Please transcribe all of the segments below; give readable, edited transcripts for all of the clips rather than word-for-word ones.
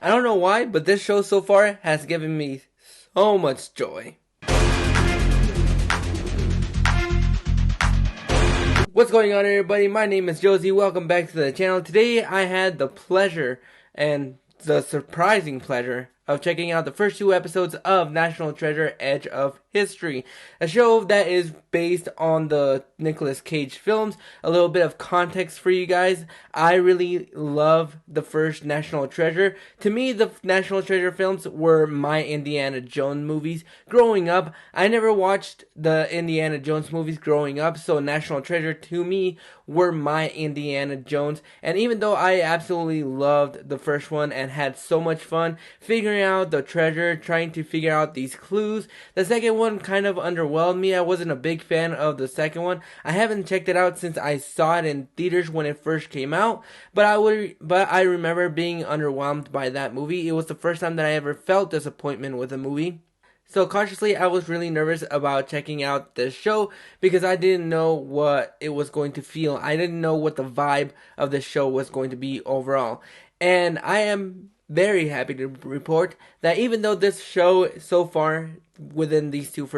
I don't know why, but this show so far has given me so much joy. What's going on, everybody? My name is Josie. Welcome back to the channel. Today I had the pleasure and the surprising pleasure of checking out the first 2 episodes of National Treasure: Edge of History, a show that is based on the Nicolas Cage films. A little bit of context for you guys. I really love the first National Treasure. To me, the National Treasure films were my Indiana Jones movies. Growing up, I never watched the Indiana Jones movies growing up, so National Treasure to me were my Indiana Jones. And even though I absolutely loved the first one and had so much fun figuring out the treasure, trying to figure out these clues, the second one kind of underwhelmed me. I wasn't a big fan of the second one. I haven't checked it out since I saw it in theaters when it first came out, but I remember being underwhelmed by that movie. It was the first time that I ever felt disappointment with a movie. So consciously, I was really nervous about checking out this show because I didn't know what it was going to feel. I didn't know what the vibe of the show was going to be overall. And I am very happy to report that even though this show so far within these two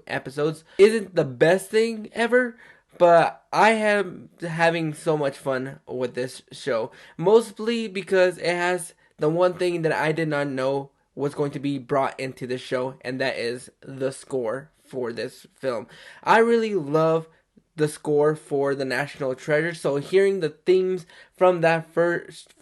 episodes isn't the best thing ever, but I am having so much fun with this show. Mostly because it has the one thing that I did not know was going to be brought into the show, and that is the score for this film. I really love the score for the National Treasure, so hearing the themes from the first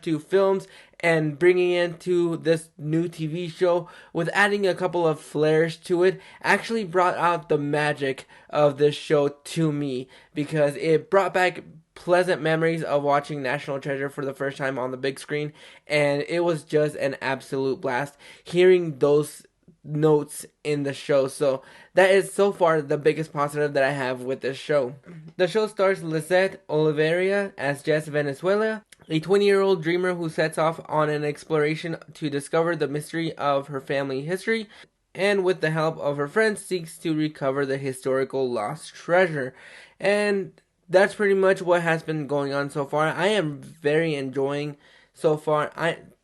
2 films and bringing it into this new TV show with adding a couple of flares to it actually brought out the magic of this show to me, because it brought back pleasant memories of watching National Treasure for the first time on the big screen, and it was just an absolute blast hearing those notes in the show. So that is so far the biggest positive that I have with this show. The show stars Lisette Oliveira as Jess Venezuela, a 20-year-old dreamer who sets off on an exploration to discover the mystery of her family history, and with the help of her friends seeks to recover the historical lost treasure. And that's pretty much what has been going on so far. I am very enjoying so far.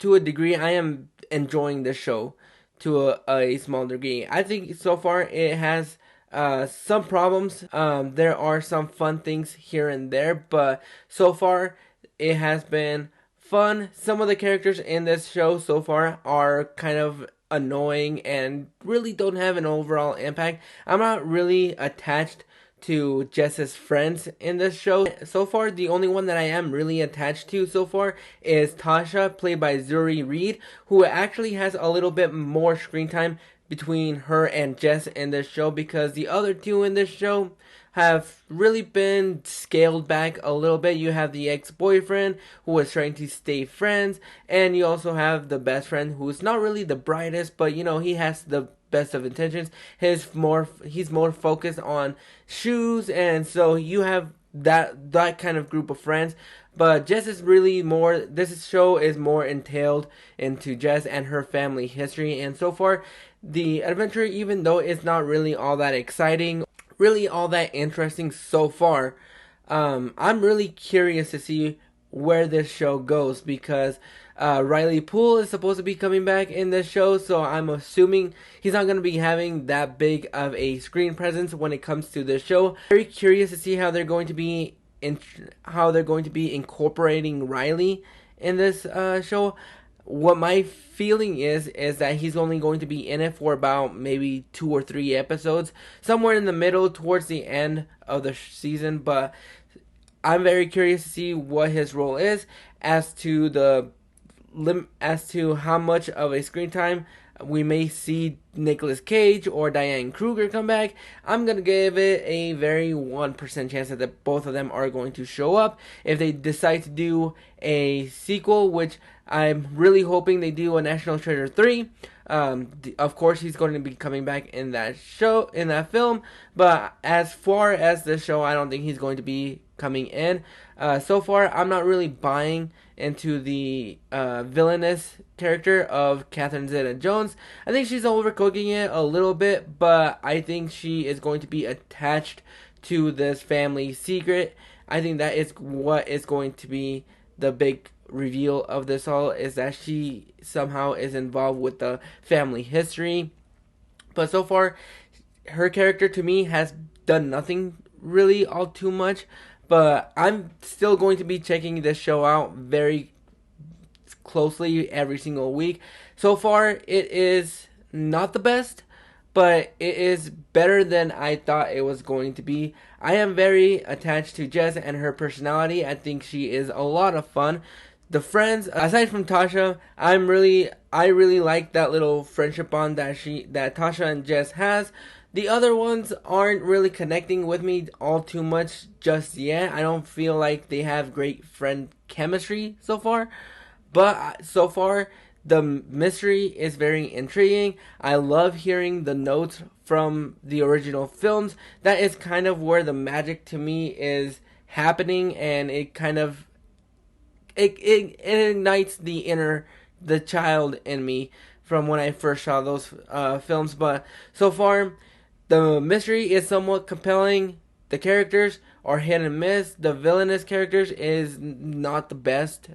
To a degree, I am enjoying the show to a small degree. I think so far it has some problems. There are some fun things here and there, but so far it has been fun. Some of the characters in this show so far are kind of annoying and really don't have an overall impact. I'm not really attached to Jess's friends in this show. So far, the only one that I am really attached to so far is Tasha, played by Zuri Reed, who actually has a little bit more screen time between her and Jess in this show, because the other 2 in this show have really been scaled back a little bit. You have the ex-boyfriend who was trying to stay friends, and you also have the best friend who's not really the brightest, but he has the best of intentions. He's more focused on shoes, and so you have that kind of group of friends. But Jess is really more, this show is more entailed into Jess and her family history, and so far the adventure, even though it's not really all that exciting, really all that interesting so far, I'm really curious to see where this show goes, because Riley Poole is supposed to be coming back in this show, so I'm assuming he's not going to be having that big of a screen presence when it comes to this show. Very curious to see how they're going to be incorporating Riley in this show. What my feeling is that he's only going to be in it for about maybe 2 or 3 episodes, somewhere in the middle towards the end of the season, but I'm very curious to see what his role is. As to how much of a screen time we may see Nicolas Cage or Diane Kruger come back, I'm going to give it a very 1% chance that both of them are going to show up. If they decide to do a sequel, which I'm really hoping they do, a National Treasure 3, of course he's going to be coming back in that film, but as far as this show, I don't think he's going to be coming in. So far, I'm not really buying into the villainous character of Catherine Zeta-Jones. I think she's overcooking it a little bit, but I think she is going to be attached to this family secret. I think that is what is going to be the big reveal of this all is that she somehow is involved with the family history. But so far, her character to me has done nothing really all too much. But I'm still going to be checking this show out very closely every single week. So far, it is not the best, but it is better than I thought it was going to be. I am very attached to Jess and her personality. I think she is a lot of fun. The friends, aside from Tasha, I really like that little friendship bond that Tasha and Jess has. The other ones aren't really connecting with me all too much just yet. I don't feel like they have great friend chemistry so far. But so far, the mystery is very intriguing. I love hearing the notes from the original films. That is kind of where the magic to me is happening, and it kind of it ignites the child in me from when I first saw those films. But so far, the mystery is somewhat compelling. The characters are hit and miss. The villainous characters is not the best.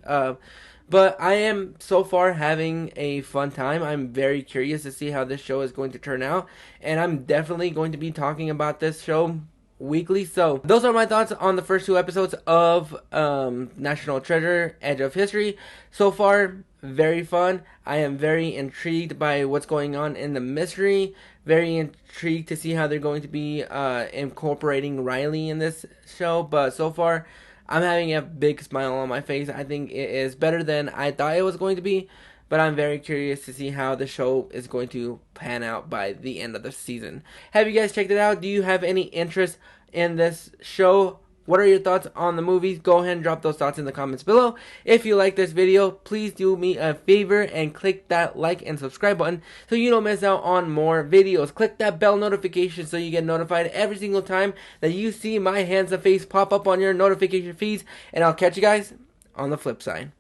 But I am so far having a fun time. I'm very curious to see how this show is going to turn out. And I'm definitely going to be talking about this show weekly. So those are my thoughts on the first two episodes of National Treasure: Edge of History. So far, very fun. I am very intrigued by what's going on in the mystery. Very intrigued to see how they're going to be incorporating Riley in this show. But so far, I'm having a big smile on my face. I think it is better than I thought it was going to be. But I'm very curious to see how the show is going to pan out by the end of the season. Have you guys checked it out? Do you have any interest in this show? What are your thoughts on the movies? Go ahead and drop those thoughts in the comments below. If you like this video, please do me a favor and click that like and subscribe button so you don't miss out on more videos. Click that bell notification so you get notified every single time that you see my hands and face pop up on your notification feeds. And I'll catch you guys on the flip side.